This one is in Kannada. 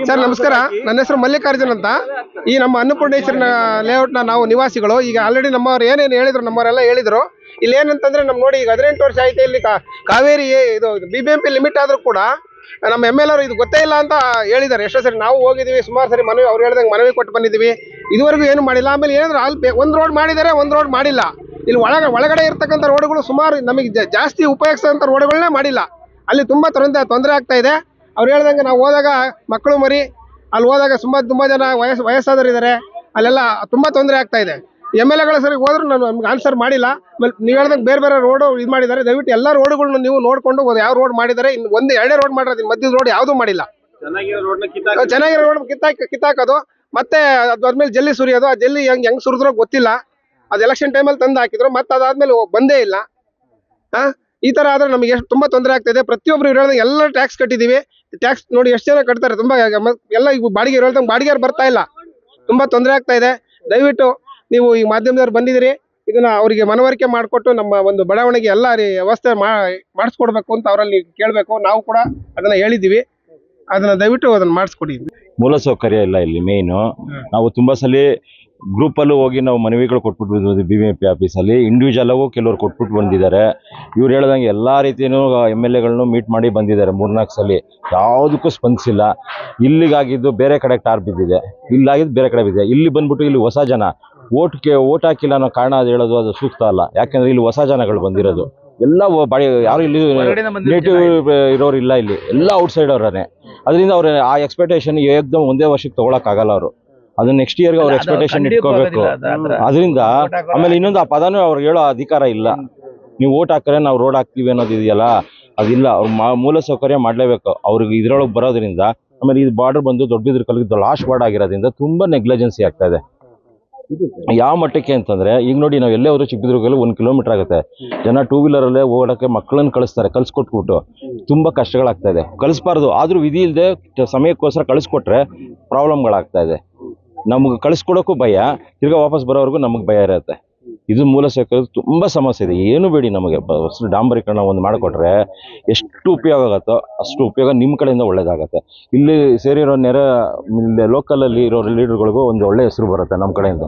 ಸರ್ ನಮಸ್ಕಾರ. ನನ್ನ ಹೆಸರು ಮಲ್ಲಿಕಾರ್ಜುನ್ ಅಂತ. ಈ ನಮ್ಮ ಅನ್ನಪೂರ್ಣೇಶ್ವರ ಲೇಔಟ್ನ ನಾವು ನಿವಾಸಿಗಳು. ಈಗ ಆಲ್ರೆಡಿ ನಮ್ಮವ್ರು ಏನೇನು ಹೇಳಿದ್ರು, ನಮ್ಮವರೆಲ್ಲ ಹೇಳಿದ್ರು. ಇಲ್ಲಿ ಏನಂತಂದ್ರೆ ನಮ್ಮ ನೋಡಿ, ಈಗ 18 ವರ್ಷ ಆಯ್ತು ಇಲ್ಲಿ ಕಾವೇರಿ ಇದು BBMP ಲಿಮಿಟ್ ಆದ್ರೂ ಕೂಡ ನಮ್ಮ MLA ಅವರು ಇದು ಗೊತ್ತೇ ಇಲ್ಲ ಅಂತ ಹೇಳಿದ್ದಾರೆ. ಎಷ್ಟೋ ಸರಿ ನಾವು ಹೋಗಿದ್ದೀವಿ, ಸುಮಾರು ಸರಿ ಮನವಿ, ಅವ್ರು ಹೇಳ್ದಂಗೆ ಮನವಿ ಕೊಟ್ಟು ಬಂದಿದ್ದೀವಿ. ಇದುವರೆಗೂ ಏನು ಮಾಡಿಲ್ಲ. ಆಮೇಲೆ ಏನಾದ್ರು ಅಲ್ಲಿ ಒಂದು ರೋಡ್ ಮಾಡಿದ್ದಾರೆ, ಒಂದು ರೋಡ್ ಮಾಡಿಲ್ಲ. ಇಲ್ಲಿ ಒಳಗಡೆ ಇರ್ತಕ್ಕಂಥ ರೋಡ್ಗಳು ಸುಮಾರು ನಮಗೆ ಜಾಸ್ತಿ ಉಪಯೋಗಿಸೋಂಥ ರೋಡ್ಗಳನ್ನೇ ಮಾಡಿಲ್ಲ. ಅಲ್ಲಿ ತುಂಬ ತೊಂದರೆ ಆಗ್ತಾ ಇದೆ. ಅವ್ರು ಹೇಳ್ದಂಗೆ ನಾವು ಹೋದಾಗ ಮಕ್ಕಳು ಮರಿ ಅಲ್ಲಿ ಹೋದಾಗ ತುಂಬ ಜನ ವಯಸ್ಸಾದವರು ಇದ್ದಾರೆ. ಅಲ್ಲೆಲ್ಲ ತುಂಬ ತೊಂದರೆ ಆಗ್ತಾ ಇದೆ. MLAಗಳ ಸರಿ ಹೋದ್ರು ನಮ್ಗೆ ಆನ್ಸರ್ ಮಾಡಿಲ್ಲ. ನೀವು ಹೇಳ್ದಂಗೆ ಬೇರೆ ರೋಡು ಇದು ಮಾಡಿದ್ದಾರೆ. ದಯವಿಟ್ಟು ಎಲ್ಲ ರೋಡ್ಗಳನ್ನ ನೀವು ನೋಡ್ಕೊಂಡು ಯಾವ ರೋಡ್ ಮಾಡಿದ್ದಾರೆ, ಇನ್ನು ಎರಡೇ ರೋಡ್ ಮಾಡಿರೋದು, ಮಧ್ಯದ ರೋಡ್ ಯಾವುದೂ ಮಾಡಿಲ್ಲ. ಚೆನ್ನಾಗಿರೋ ರೋಡ್ ಕಿತ್ತಾಕೋದು, ಮತ್ತೆ ಅದಾದ್ಮೇಲೆ ಜಲ್ಲಿ ಸುರಿಯೋದು. ಆ ಜಲ್ಲಿ ಹೆಂಗ್ ಸುರಿದ್ರೋ ಗೊತ್ತಿಲ್ಲ. ಅದು ಎಲೆಕ್ಷನ್ ಟೈಮಲ್ಲಿ ತಂದು ಹಾಕಿದ್ರು, ಮತ್ತೆ ಅದಾದ್ಮೇಲೆ ಬಂದೇ ಇಲ್ಲ. ಈ ತರ ಆದ್ರೆ ನಮಗೆ ತುಂಬಾ ತೊಂದರೆ ಆಗ್ತಾ ಇದೆ. ಪ್ರತಿಯೊಬ್ರು ಹೇಳ್ದಂಗೆ ಎಲ್ಲ ಟ್ಯಾಕ್ಸ್ ಕಟ್ಟಿದೀವಿ. ಟ್ಯಾಕ್ಸ್ ನೋಡಿ ಎಷ್ಟು ಜನ ಕಟ್ತಾರೆ. ತುಂಬಾ ಎಲ್ಲ ಈಗ ಬಾಡಿಗೆ ಹೇಳ್ದಂಗೆ ಬಾಡಿಗೆ ಬರ್ತಾ ಇಲ್ಲ. ತುಂಬಾ ತೊಂದರೆ ಆಗ್ತಾ ಇದೆ. ದಯವಿಟ್ಟು ನೀವು ಈ ಮಾಧ್ಯಮದವ್ರು ಬಂದಿದ್ದೀರಿ, ಇದನ್ನ ಅವರಿಗೆ ಮನವರಿಕೆ ಮಾಡಿಕೊಟ್ಟು ನಮ್ಮ ಒಂದು ಬಡಾವಣೆಗೆ ಎಲ್ಲ ವ್ಯವಸ್ಥೆ ಮಾಡಿಸ್ಕೊಡ್ಬೇಕು ಅಂತ ಅವರಲ್ಲಿ ಕೇಳಬೇಕು. ನಾವು ಕೂಡ ಅದನ್ನ ಹೇಳಿದ್ದೀವಿ. ಅದನ್ನ ದಯವಿಟ್ಟು ಅದನ್ನ ಮಾಡಿಸ್ಕೊಡಿ. ಮೂಲಸೌಕರ್ಯ ಇಲ್ಲ ಇಲ್ಲಿ ಮೇಯ್ನು. ನಾವು ತುಂಬಾ ಸಲ ಗ್ರೂಪಲ್ಲೂ ಹೋಗಿ ನಾವು ಮನವಿಗಳು ಕೊಟ್ಬಿಟ್ಟು BBMP ಆಫೀಸಲ್ಲಿ ಇಂಡಿವಿಜುವಲ್ ಕೆಲವರು ಕೊಟ್ಬಿಟ್ಟು ಬಂದಿದ್ದಾರೆ. ಇವ್ರು ಹೇಳ್ದಂಗೆ ಎಲ್ಲ ರೀತಿಯೂ MLAಗಳನ್ನು ಮೀಟ್ ಮಾಡಿ ಬಂದಿದ್ದಾರೆ 3-4 ಸಲ. ಯಾವುದಕ್ಕೂ ಸ್ಪಂದಿಸಿಲ್ಲ. ಇಲ್ಲಿಗಾಗಿದ್ದು ಬೇರೆ ಕಡೆ ಟಾರ್ ಬಿದ್ದಿದೆ, ಇಲ್ಲಾಗಿದ್ದು ಬೇರೆ ಕಡೆ ಬಿದ್ದಿದೆ. ಇಲ್ಲಿ ಬಂದ್ಬಿಟ್ಟು ಇಲ್ಲಿ ಹೊಸ ಜನ ಓಟ್ ಹಾಕಿಲ್ಲ ಅನ್ನೋ ಕಾರಣ ಅದು ಹೇಳೋದು ಅದು ಸೂಕ್ತ ಅಲ್ಲ. ಯಾಕೆಂದ್ರೆ ಇಲ್ಲಿ ಹೊಸ ಜನಗಳು ಬಂದಿರೋದು ಎಲ್ಲ ಯಾರು ಇಲ್ಲಿ ನೇಟಿವ್ ಇರೋರು ಇಲ್ಲ. ಇಲ್ಲಿ ಎಲ್ಲ ಔಟ್ಸೈಡ್ ಅವರೇ. ಅದರಿಂದ ಅವ್ರ ಆ ಎಕ್ಸ್ಪೆಕ್ಟೇಷನ್ ಏಕ್ದಮ್ ಒಂದೇ ವರ್ಷಕ್ಕೆ ತಗೊಳಕ್ಕಾಗಲ್ಲ. ಅವರು ಅದು ನೆಕ್ಸ್ಟ್ ಇಯರ್ಗೆ ಅವ್ರ ಎಕ್ಸ್ಪೆಕ್ಟೇಷನ್ ಇಟ್ಕೋಬೇಕು. ಅದರಿಂದ ಆಮೇಲೆ ಇನ್ನೊಂದು ಆ ಪದನೂ ಅವ್ರಿಗೆ ಹೇಳೋ ಅಧಿಕಾರ ಇಲ್ಲ. ನೀವು ಓಟ್ ಹಾಕ್ರೆ ನಾವು ರೋಡ್ ಹಾಕ್ತೀವಿ ಅನ್ನೋದು ಇದೆಯಲ್ಲ, ಅದಿಲ್ಲ. ಅವ್ರು ಮೂಲ ಸೌಕರ್ಯ ಮಾಡಲೇಬೇಕು. ಅವ್ರಿಗೆ ಇದ್ರೊಳಗೆ ಬರೋದ್ರಿಂದ, ಆಮೇಲೆ ಇದು ಬಾರ್ಡರ್ ಬಂದು ದೊಡ್ಡಬಿದ್ರ ಕಲ್ಲಿದ್ದು ಲಾಸ್ಟ್ ವಾರ್ಡ್ ಆಗಿರೋದ್ರಿಂದ ತುಂಬಾ ನೆಗ್ಲಿಜೆನ್ಸಿ ಆಗ್ತಾ ಇದೆ. ಯಾವ ಮಟ್ಟಕ್ಕೆ ಅಂತಂದ್ರೆ, ಈಗ ನೋಡಿ ನಾವು ಎಲ್ಲೇ ಹೋದ್ರು ಚಿಕ್ಕಬಿದ್ರಿಗೆಲ್ಲ 1 ಕಿಲೋಮೀಟರ್ ಆಗುತ್ತೆ. ಜನ 2 ವೀಲರಲ್ಲೇ ಓಡಕ್ಕೆ ಮಕ್ಕಳನ್ನ ಕಳಿಸ್ಕೊಟ್ಬಿಟ್ಟು ತುಂಬಾ ಕಷ್ಟಗಳಾಗ್ತಾ ಇದೆ. ಕಳಿಸ್ಬಾರ್ದು, ಆದ್ರೂ ವಿಧಿ ಇಲ್ಲದೆ ಸಮಯಕ್ಕೋಸ್ಕರ ಕಳಿಸ್ಕೊಟ್ರೆ ಪ್ರಾಬ್ಲಮ್ಗಳಾಗ್ತಾ ಇದೆ. ನಮ್ಗೆ ಕಳಿಸ್ಕೊಡೋಕ್ಕೂ ಭಯ, ತಿರ್ಗಾ ವಾಪಸ್ ಬರೋವರೆಗೂ ನಮಗೆ ಭಯ ಇರುತ್ತೆ. ಇದು ಮೂಲ ಸೌಕರ್ಯ ತುಂಬಾ ಸಮಸ್ಯೆ ಇದೆ. ಏನು ಬೇಡಿ, ನಮಗೆ ಅಷ್ಟು ಡಾಂಬರೀಕರಣ ಒಂದು ಮಾಡಿಕೊಟ್ರೆ ಎಷ್ಟು ಉಪಯೋಗ ಆಗುತ್ತೋ ಅಷ್ಟು ಉಪಯೋಗ ನಿಮ್ಮ ಕಡೆಯಿಂದ ಒಳ್ಳೇದಾಗತ್ತೆ. ಇಲ್ಲಿ ಸೇರಿರೋ ಲೋಕಲಲ್ಲಿ ಇರೋ ಲೀಡರ್ಗಳಿಗೂ ಒಂದು ಒಳ್ಳೆ ಹೆಸರು ಬರುತ್ತೆ ನಮ್ಮ ಕಡೆಯಿಂದ.